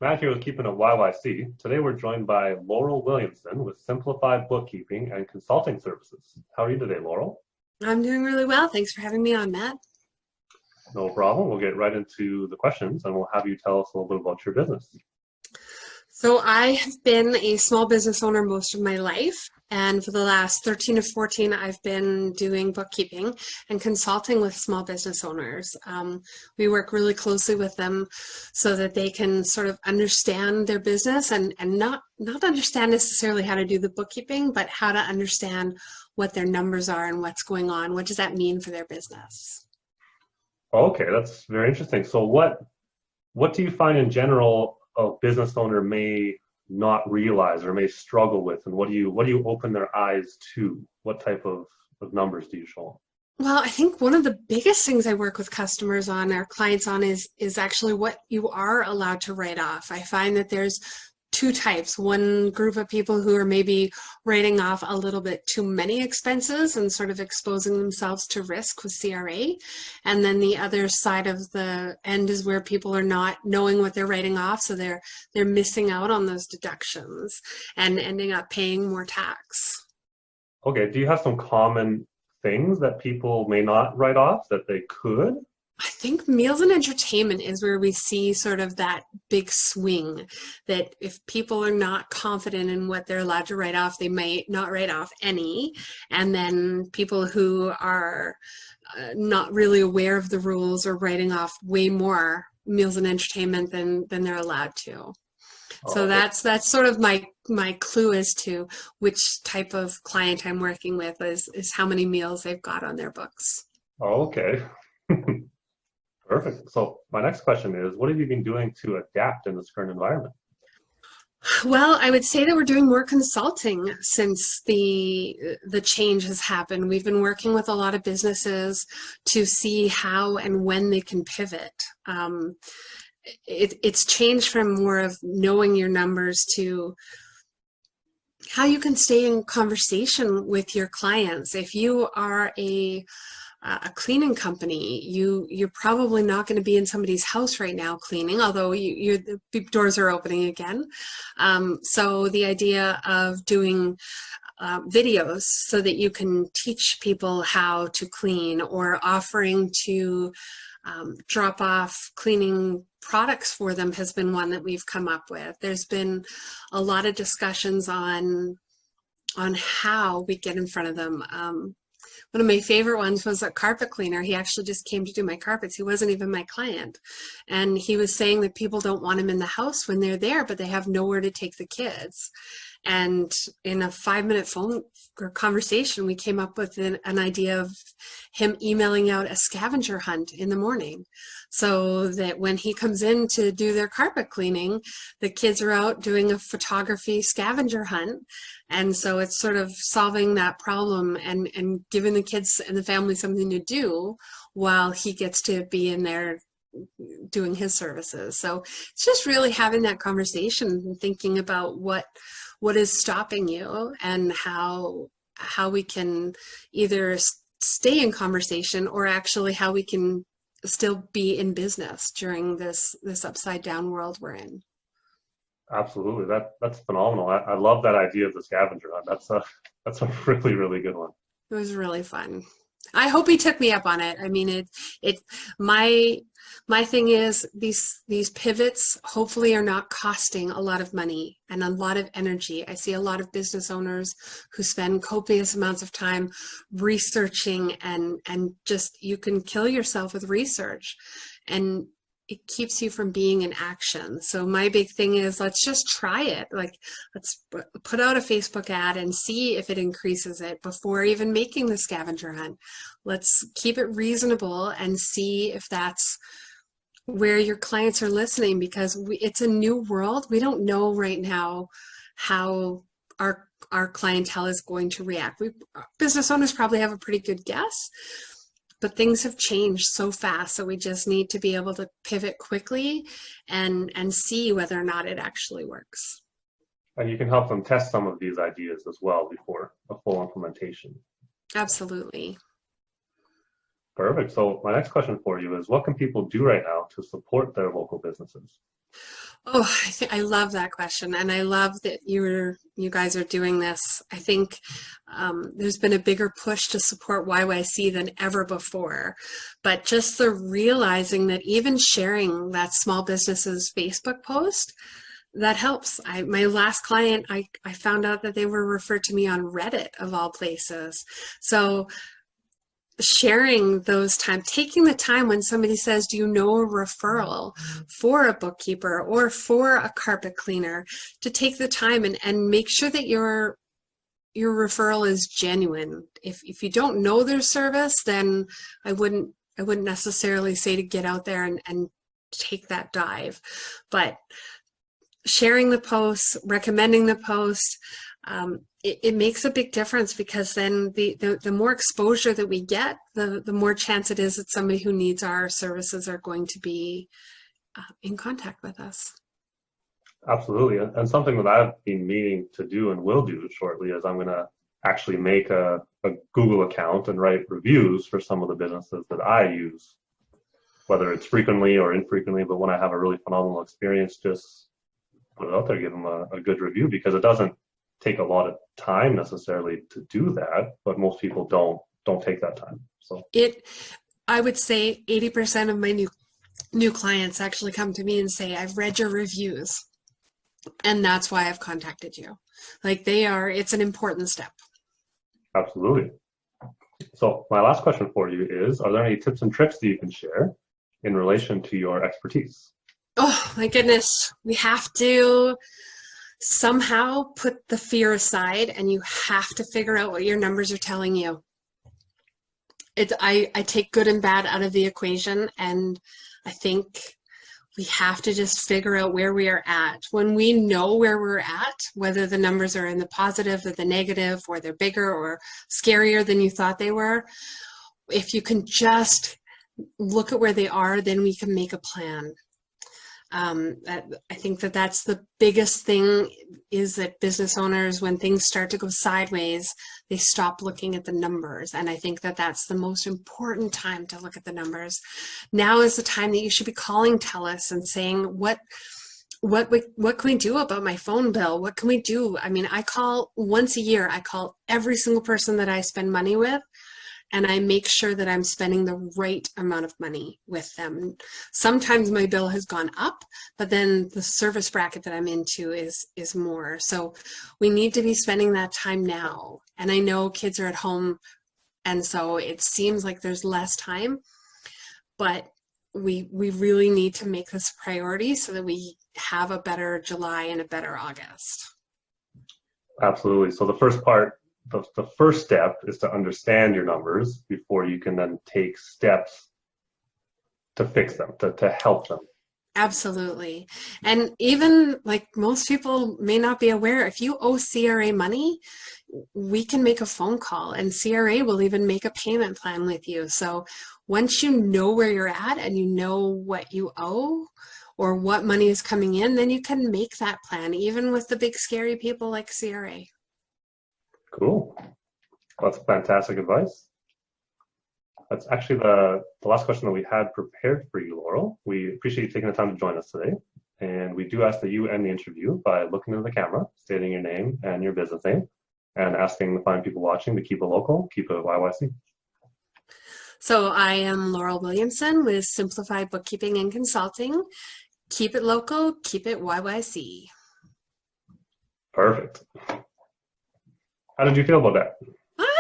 Matt here with Keeping It YYC. Today we're joined by Laurel Williamson with Simplified Bookkeeping and Consulting Services. How are you today, Laurel? I'm doing really well. Thanks for having me on, Matt. No problem. We'll get right into the questions and we'll have you tell us a little bit about your business. So I have been a small business owner most of my life, and for the last 13 to 14, I've been doing bookkeeping and consulting with small business owners. We work really closely with them so that they can sort of understand their business and not understand necessarily how to do the bookkeeping, but how to understand what their numbers are and what's going on. What does that mean for their business? Okay, that's very interesting. So what do you find in general a business owner may not realize or may struggle with, and what do you open their eyes to? What type of numbers do you show Well, I think one of the biggest things I work with customers on, our clients on, is actually what you are allowed to write off. I find that there's two types. One group of people who are maybe writing off a little bit too many expenses and sort of exposing themselves to risk with CRA. And then the other side of the end is where people are not knowing what they're writing off, so they're missing out on those deductions and ending up paying more tax. Okay, do you have some common things that people may not write off that they could? I think meals and entertainment is where we see sort of that big swing, that if people are not confident in what they're allowed to write off, they might not write off any. And then people who are not really aware of the rules are writing off way more meals and entertainment than they're allowed to. So Okay. that's sort of my clue as to which type of client I'm working with is how many meals they've got on their books. Okay. Perfect. So my next question is, what have you been doing to adapt in this current environment? Well, I would say that we're doing more consulting since the change has happened. We've been working with a lot of businesses to see how and when they can pivot. It's changed from more of knowing your numbers to how you can stay in conversation with your clients. If you are a cleaning company, you're probably not going to be in somebody's house right now cleaning, although the doors are opening again. So the idea of doing videos so that you can teach people how to clean, or offering to drop off cleaning products for them has been one that we've come up with. There's been a lot of discussions on how we get in front of them. One of my favorite ones was a carpet cleaner. He actually just came to do my carpets. He wasn't even my client. And he was saying that people don't want him in the house when they're there, but they have nowhere to take the kids. And in a 5-minute phone conversation, we came up with an idea of him emailing out a scavenger hunt in the morning, so that when he comes in to do their carpet cleaning, the kids are out doing a photography scavenger hunt. And so it's sort of solving that problem and giving the kids and the family something to do while he gets to be in there doing his services. So it's just really having that conversation and thinking about what is stopping you, and how we can either stay in conversation, or actually how we can still be in business during this upside down world we're in. Absolutely. That's phenomenal. I love that idea of the scavenger hunt. That's a really, really good one. It was really fun. I hope he took me up on it. I mean, my thing is these pivots hopefully are not costing a lot of money and a lot of energy. I see a lot of business owners who spend copious amounts of time researching, and just, you can kill yourself with research, and it keeps you from being in action. So my big thing is, let's just try it. Like, let's put out a Facebook ad and see if it increases it before even making the scavenger hunt. Let's keep it reasonable and see if that's where your clients are listening, because it's a new world. We don't know right now how our clientele is going to react. Business owners probably have a pretty good guess, but things have changed so fast, so we just need to be able to pivot quickly and see whether or not it actually works. And you can help them test some of these ideas as well before a full implementation. Absolutely. Perfect. So my next question for you is, what can people do right now to support their local businesses? Oh, I love that question, and I love that you guys are doing this. I think there's been a bigger push to support YYC than ever before, but just the realizing that even sharing that small business's Facebook post, that helps. My last client, I found out that they were referred to me on Reddit of all places. So sharing those time, taking the time when somebody says, do you know a referral for a bookkeeper or for a carpet cleaner, to take the time and make sure that your referral is genuine. If you don't know their service, then I wouldn't necessarily say to get out there and take that dive. But sharing the post, recommending the post, it makes a big difference, because then the more exposure that we get, the more chance it is that somebody who needs our services are going to be in contact with us. Absolutely. And something that I've been meaning to do and will do shortly is I'm going to actually make a Google account and write reviews for some of the businesses that I use, whether it's frequently or infrequently, but when I have a really phenomenal experience, just put it out there, give them a good review, because it doesn't take a lot of time necessarily to do that, but most people don't take that time. So I would say 80% of my new clients actually come to me and say, I've read your reviews, and that's why I've contacted you. Like, it's an important step. Absolutely. So my last question for you is, are there any tips and tricks that you can share in relation to your expertise? Oh my goodness, we have to somehow put the fear aside, and you have to figure out what your numbers are telling you. I take good and bad out of the equation, and I think we have to just figure out where we are at. When we know where we're at, whether the numbers are in the positive or the negative, or they're bigger or scarier than you thought they were, if you can just look at where they are, then we can make a plan. I think that's the biggest thing, is that business owners, when things start to go sideways, they stop looking at the numbers. And I think that's the most important time to look at the numbers. Now is the time that you should be calling TELUS and saying, what can we do about my phone bill? What can we do? I mean, I call once a year, I call every single person that I spend money with, and I make sure that I'm spending the right amount of money with them. Sometimes my bill has gone up, but then the service bracket that I'm into is more. So we need to be spending that time now. And I know kids are at home, and so it seems like there's less time, but we really need to make this a priority so that we have a better July and a better August. Absolutely. So the first step is to understand your numbers before you can then take steps to fix them, to help them. Absolutely. And even, like, most people may not be aware, if you owe CRA money, we can make a phone call, and CRA will even make a payment plan with you. So once you know where you're at and you know what you owe or what money is coming in, then you can make that plan, even with the big scary people like CRA. Cool. That's fantastic advice. That's actually the last question that we had prepared for you, Laurel. We appreciate you taking the time to join us today. And we do ask that you end the interview by looking into the camera, stating your name and your business name, and asking the fine people watching to keep it local, keep it YYC. So I am Laurel Williamson with Simplified Bookkeeping and Consulting. Keep it local, keep it YYC. Perfect. How did you feel about that?